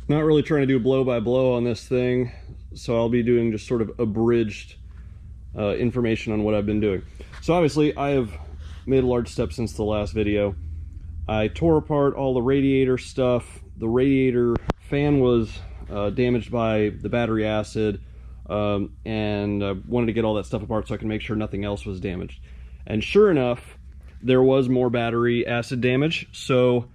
Not really trying to do blow by blow on this thing, so I'll be doing just sort of abridged information on what I've been doing. So obviously I have made a large step since the last video. I tore apart all the radiator stuff. The radiator fan was damaged by the battery acid, and I wanted to get all that stuff apart so I can make sure nothing else was damaged. And sure enough, there was more battery acid damage. So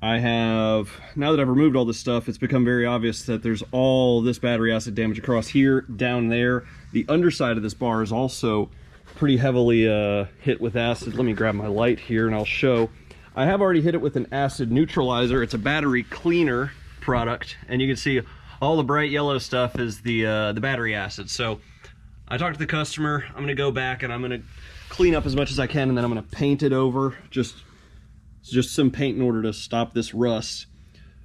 I have, now that I've removed all this stuff, it's become very obvious that there's all this battery acid damage across here, down there. The underside of this bar is also pretty heavily hit with acid. Let me grab my light here and I'll show. I have already hit it with an acid neutralizer. It's a battery cleaner product, and you can see all the bright yellow stuff is the battery acid. So I talked to the customer. I'm gonna go back and I'm gonna clean up as much as I can, and then I'm gonna paint it over. Just some paint in order to stop this rust.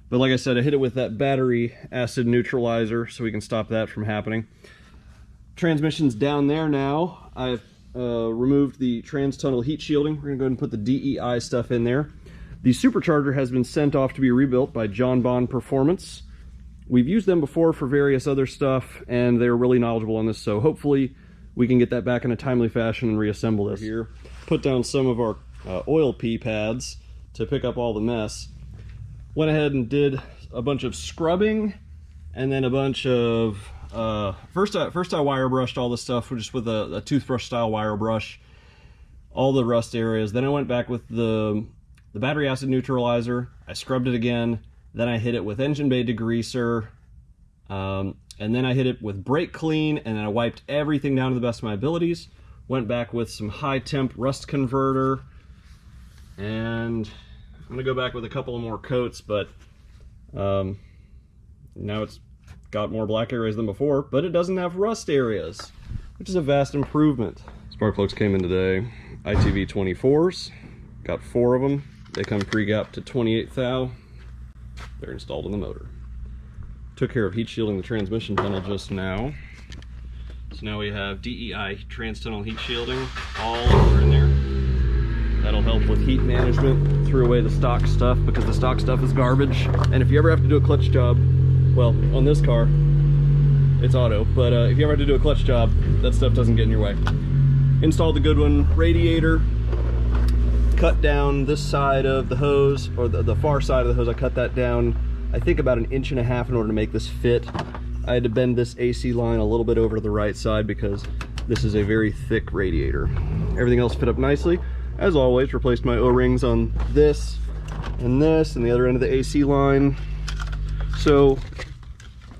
But like I said, I hit it with that battery acid neutralizer so we can stop that from happening. Transmission's down there now. I've removed the trans-tunnel heat shielding. We're gonna go ahead and put the DEI stuff in there. The supercharger has been sent off to be rebuilt by John Bond Performance. We've used them before for various other stuff, and they're really knowledgeable on this, so hopefully we can get that back in a timely fashion and reassemble this here. Put down some of our oil pea pads to pick up all the mess. Went ahead and did a bunch of scrubbing, and then a bunch of first I wire brushed all this stuff just with a toothbrush style wire brush, all the rust areas. Then I went back with the battery acid neutralizer. I scrubbed it again. Then I hit it with engine bay degreaser, and then I hit it with brake clean, and then I wiped everything down to the best of my abilities. Went back with some high temp rust converter, and I'm gonna go back with a couple of more coats, but now it's got more black areas than before, but it doesn't have rust areas, which is a vast improvement. Spark plugs came in today. ITV 24s, got 4 of them. They come pre-gapped to 28 thou. They're installed in the motor. Took care of heat shielding the transmission tunnel just now. So now we have DEI trans-tunnel heat shielding all over in there. That'll help with heat management. Threw away the stock stuff because the stock stuff is garbage. And if you ever have to do a clutch job, well, on this car, it's auto, but if you ever have to do a clutch job, that stuff doesn't get in your way. Installed the Goodwin radiator. Cut down this side of the hose, or the far side of the hose. I cut that down, I think about 1.5 inches in order to make this fit. I had to bend this AC line a little bit over to the right side because this is a very thick radiator. Everything else fit up nicely. As always, replaced my O-rings on this and the other end of the AC line. So,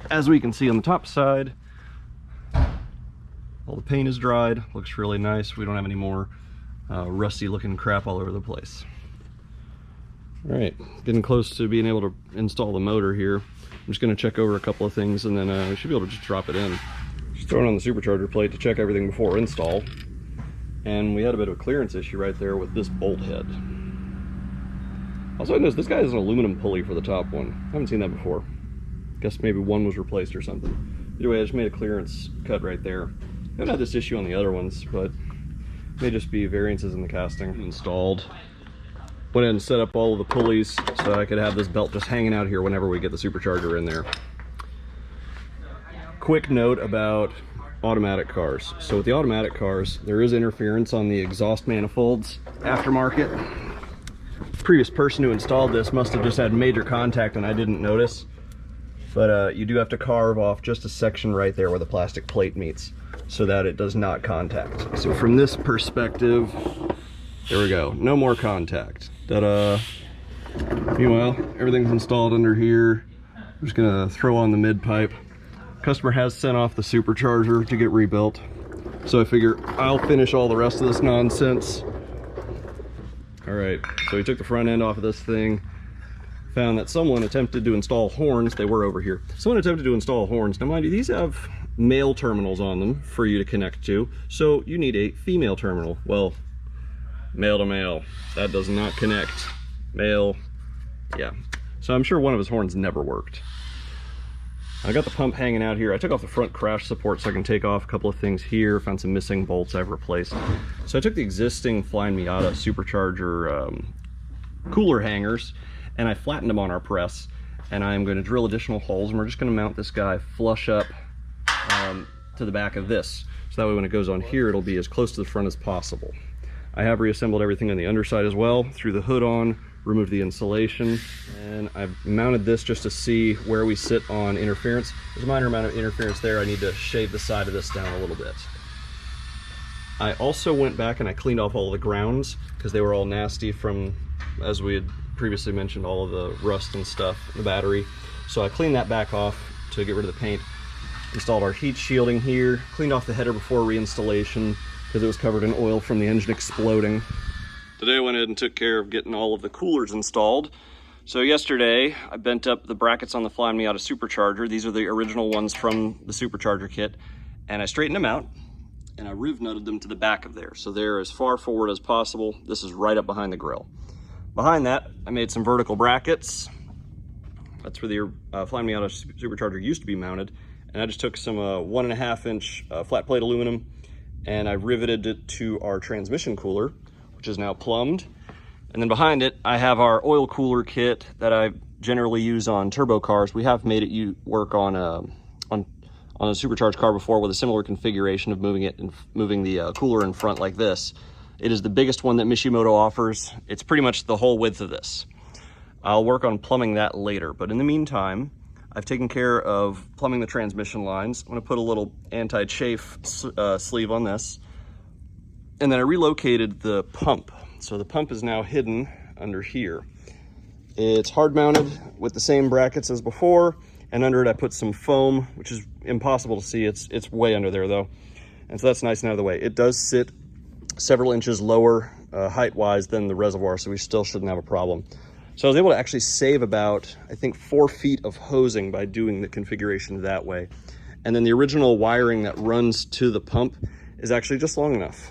as we can see on the top side, all the paint is dried. Looks really nice. We don't have any more rusty looking crap all over the place. All right, getting close to being able to install the motor here. I'm just going to check over a couple of things, and then we should be able to just drop it in. Just throwing on the supercharger plate to check everything before install. And we had a bit of a clearance issue right there with this bolt head. Also, I noticed this guy has an aluminum pulley for the top one. I haven't seen that before. Guess maybe one was replaced or something. Either way, I just made a clearance cut right there. I haven't had this issue on the other ones, but may just be variances in the casting. Installed. Went ahead and set up all of the pulleys so I could have this belt just hanging out here whenever we get the supercharger in there. Quick note about automatic cars. So with the automatic cars, there is interference on the exhaust manifolds aftermarket. The previous person who installed this must have just had major contact and I didn't notice. But you do have to carve off just a section right there where the plastic plate meets, so that it does not contact. So from this perspective, there we go, no more contact. Ta-da! Meanwhile, everything's installed under here. I'm just gonna throw on the mid pipe. Customer has sent off the supercharger to get rebuilt, so I figure I'll finish all the rest of this nonsense. All right, so we took the front end off of this thing. Found that someone attempted to install horns. They were over here. Someone attempted to install horns. Now mind you, these have male terminals on them for you to connect to, so you need a female terminal. Well, male to male, that does not connect. Male, yeah. So I'm sure one of his horns never worked. I got the pump hanging out here. I took off the front crash support so I can take off a couple of things here. Found some missing bolts I've replaced. So I took the existing Flying Miata supercharger cooler hangers and I flattened them on our press. and I'm going to drill additional holes, and we're just going to mount this guy flush up to the back of this. So that way when it goes on here, it'll be as close to the front as possible. I have reassembled everything on the underside as well, threw the hood on, removed the insulation, and I've mounted this just to see where we sit on interference. There's a minor amount of interference there. I need to shave the side of this down a little bit. I also went back and I cleaned off all the grounds because they were all nasty from, as we had previously mentioned, all of the rust and stuff, the battery. So I cleaned that back off to get rid of the paint. Installed our heat shielding here, cleaned off the header before reinstallation because it was covered in oil from the engine exploding. Today I went ahead and took care of getting all of the coolers installed. So yesterday I bent up the brackets on the FMSC Miata supercharger. These are the original ones from the supercharger kit, and I straightened them out and I riv nutted them to the back of there. So they're as far forward as possible. This is right up behind the grill. Behind that, I made some vertical brackets. That's where the FMSC Miata supercharger used to be mounted. And I just took some 1.5 inch flat plate aluminum and I riveted it to our transmission cooler, which is now plumbed. And then behind it, I have our oil cooler kit that I generally use on turbo cars. We have made it work on a supercharged car before with a similar configuration of moving the cooler in front like this. It is the biggest one that Mishimoto offers. It's pretty much the whole width of this. I'll work on plumbing that later, but in the meantime, I've taken care of plumbing the transmission lines. I'm gonna put a little anti-chafe sleeve on this. And then I relocated the pump. So the pump is now hidden under here. It's hard mounted with the same brackets as before, and under it I put some foam, which is impossible to see. It's way under there though. And so that's nice and out of the way. It does sit several inches lower height-wise than the reservoir, so we still shouldn't have a problem. So I was able to actually save about, I think, 4 feet of hosing by doing the configuration that way. And then the original wiring that runs to the pump is actually just long enough.